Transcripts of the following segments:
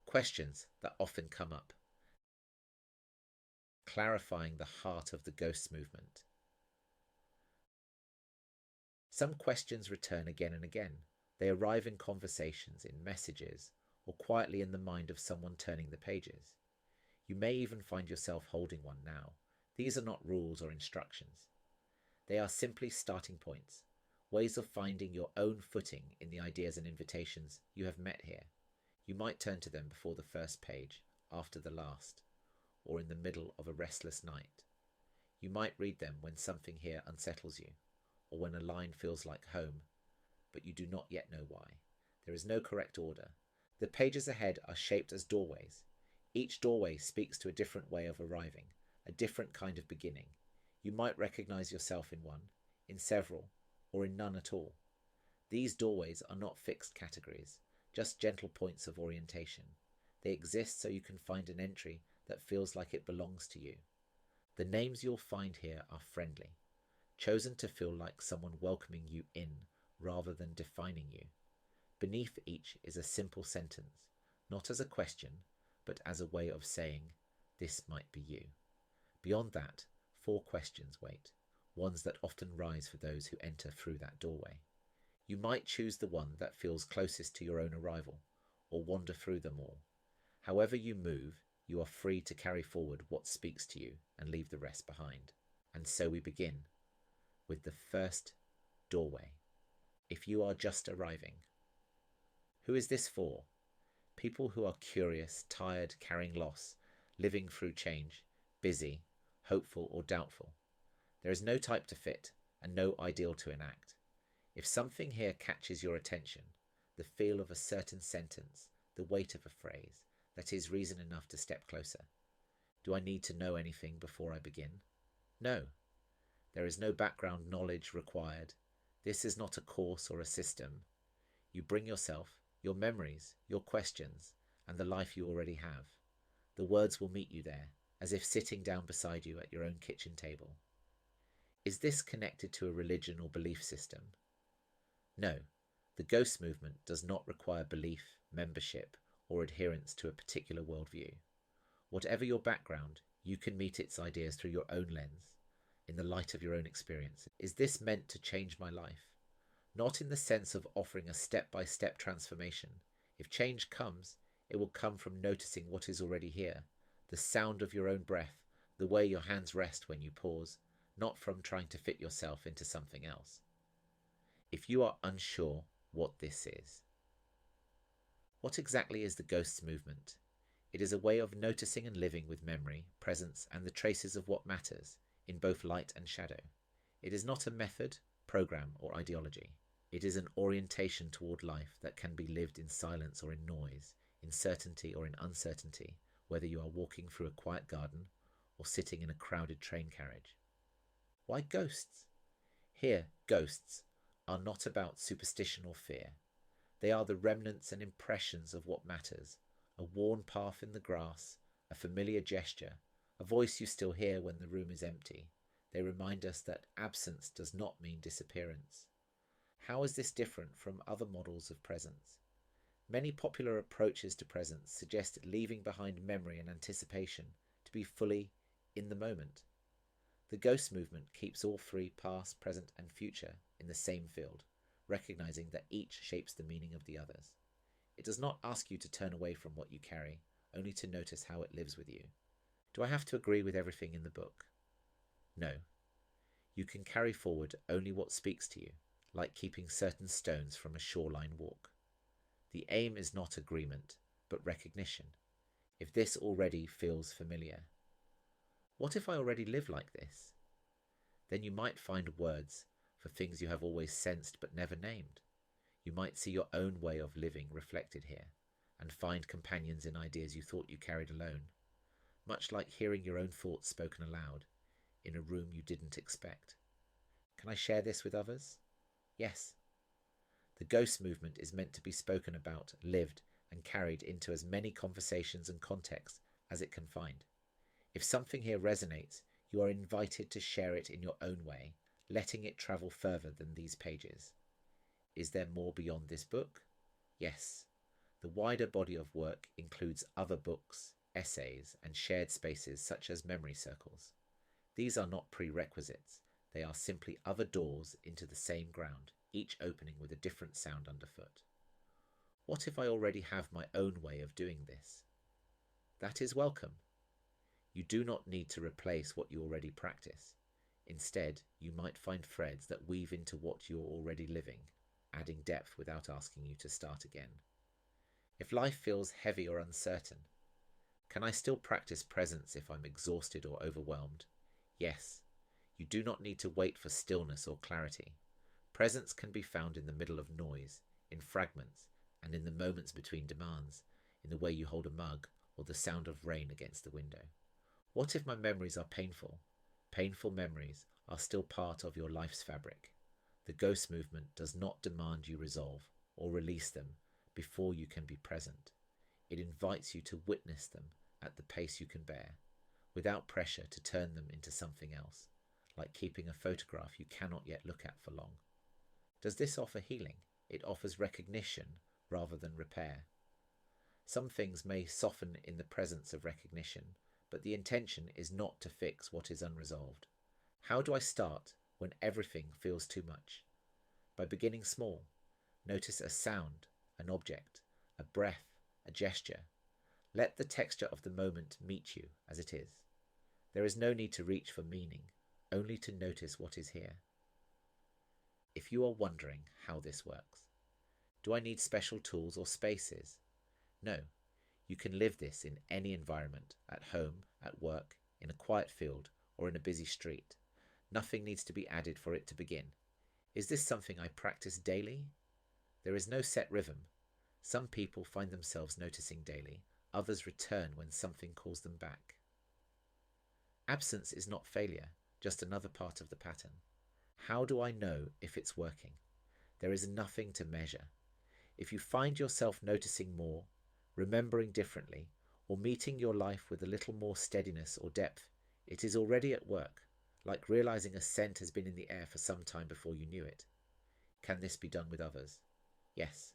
Questions that often come up, clarifying the heart of the Ghosts movement. Some questions return again and again. They arrive in conversations, in messages, or quietly in the mind of someone turning the pages. You may even find yourself holding one now. These are not rules or instructions. They are simply starting points, ways of finding your own footing in the ideas and invitations you have met here. You might turn to them before the first page, after the last, or in the middle of a restless night. You might read them when something here unsettles you, or when a line feels like home, but you do not yet know why. There is no correct order. The pages ahead are shaped as doorways. Each doorway speaks to a different way of arriving, a different kind of beginning. You might recognize yourself in one, in several, or in none at all. These doorways are not fixed categories, just gentle points of orientation. They exist so you can find an entry that feels like it belongs to you. The names you'll find here are friendly, chosen to feel like someone welcoming you in rather than defining you. Beneath each is a simple sentence, not as a question, but as a way of saying, this might be you. Beyond that, 4 questions wait, ones that often rise for those who enter through that doorway. You might choose the one that feels closest to your own arrival, or wander through them all. However you move, you are free to carry forward what speaks to you and leave the rest behind. And so we begin with the first doorway. If you are just arriving. Who is this for? People who are curious, tired, carrying loss, living through change, busy, hopeful or doubtful. There is no type to fit and no ideal to enact. If something here catches your attention, the feel of a certain sentence, the weight of a phrase, that is reason enough to step closer. Do I need to know anything before I begin? No. There is no background knowledge required. This is not a course or a system. You bring yourself, your memories, your questions, and the life you already have. The words will meet you there, as if sitting down beside you at your own kitchen table. Is this connected to a religion or belief system? No, the Ghost movement does not require belief, membership, or adherence to a particular worldview. Whatever your background, you can meet its ideas through your own lens, in the light of your own experience. Is this meant to change my life? Not in the sense of offering a step-by-step transformation. If change comes, it will come from noticing what is already here, the sound of your own breath, the way your hands rest when you pause, not from trying to fit yourself into something else. If you are unsure what this is. What exactly is the Ghosts movement? It is a way of noticing and living with memory, presence, and the traces of what matters, in both light and shadow. It is not a method, program, or ideology. It is an orientation toward life that can be lived in silence or in noise, in certainty or in uncertainty, whether you are walking through a quiet garden or sitting in a crowded train carriage. Why ghosts? Here, ghosts are not about superstition or fear. They are the remnants and impressions of what matters, a worn path in the grass, a familiar gesture, a voice you still hear when the room is empty. They remind us that absence does not mean disappearance. How is this different from other models of presence? Many popular approaches to presence suggest leaving behind memory and anticipation to be fully in the moment. The Ghost movement keeps all 3, past, present and future, in the same field, recognizing that each shapes the meaning of the others. It does not ask you to turn away from what you carry, only to notice how it lives with you. Do I have to agree with everything in the book? No. You can carry forward only what speaks to you, like keeping certain stones from a shoreline walk. The aim is not agreement, but recognition. If this already feels familiar. What if I already live like this? Then you might find words for things you have always sensed but never named. You might see your own way of living reflected here, and find companions in ideas you thought you carried alone, much like hearing your own thoughts spoken aloud, in a room you didn't expect. Can I share this with others? Yes. The Ghost movement is meant to be spoken about, lived, and carried into as many conversations and contexts as it can find. If something here resonates, you are invited to share it in your own way, letting it travel further than these pages. Is there more beyond this book? Yes. The wider body of work includes other books, essays, and shared spaces such as memory circles. These are not prerequisites, they are simply other doors into the same ground, each opening with a different sound underfoot. What if I already have my own way of doing this? That is welcome. You do not need to replace what you already practice. Instead, you might find threads that weave into what you're already living, adding depth without asking you to start again. If life feels heavy or uncertain, can I still practice presence if I'm exhausted or overwhelmed? Yes. You do not need to wait for stillness or clarity. Presence can be found in the middle of noise, in fragments, and in the moments between demands, in the way you hold a mug or the sound of rain against the window. What if my memories are painful? Painful memories are still part of your life's fabric. The ghost movement does not demand you resolve or release them before you can be present. It invites you to witness them at the pace you can bear, without pressure to turn them into something else, like keeping a photograph you cannot yet look at for long. Does this offer healing? It offers recognition rather than repair. Some things may soften in the presence of recognition, but the intention is not to fix what is unresolved. How do I start when everything feels too much? By beginning small. Notice a sound, an object, a breath, a gesture. Let the texture of the moment meet you as it is. There is no need to reach for meaning, only to notice what is here. If you are wondering how this works, do I need special tools or spaces? No, you can live this in any environment, at home, at work, in a quiet field, or in a busy street. Nothing needs to be added for it to begin. Is this something I practice daily? There is no set rhythm. Some people find themselves noticing daily, others return when something calls them back. Absence is not failure, just another part of the pattern. How do I know if it's working? There is nothing to measure. If you find yourself noticing more, remembering differently, or meeting your life with a little more steadiness or depth, it is already at work, like realizing a scent has been in the air for some time before you knew it. Can this be done with others? Yes.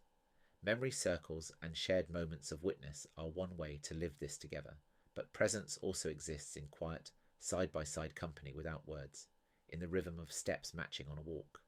Memory circles and shared moments of witness are one way to live this together, but presence also exists in quiet, side-by-side company without words, in the rhythm of steps matching on a walk.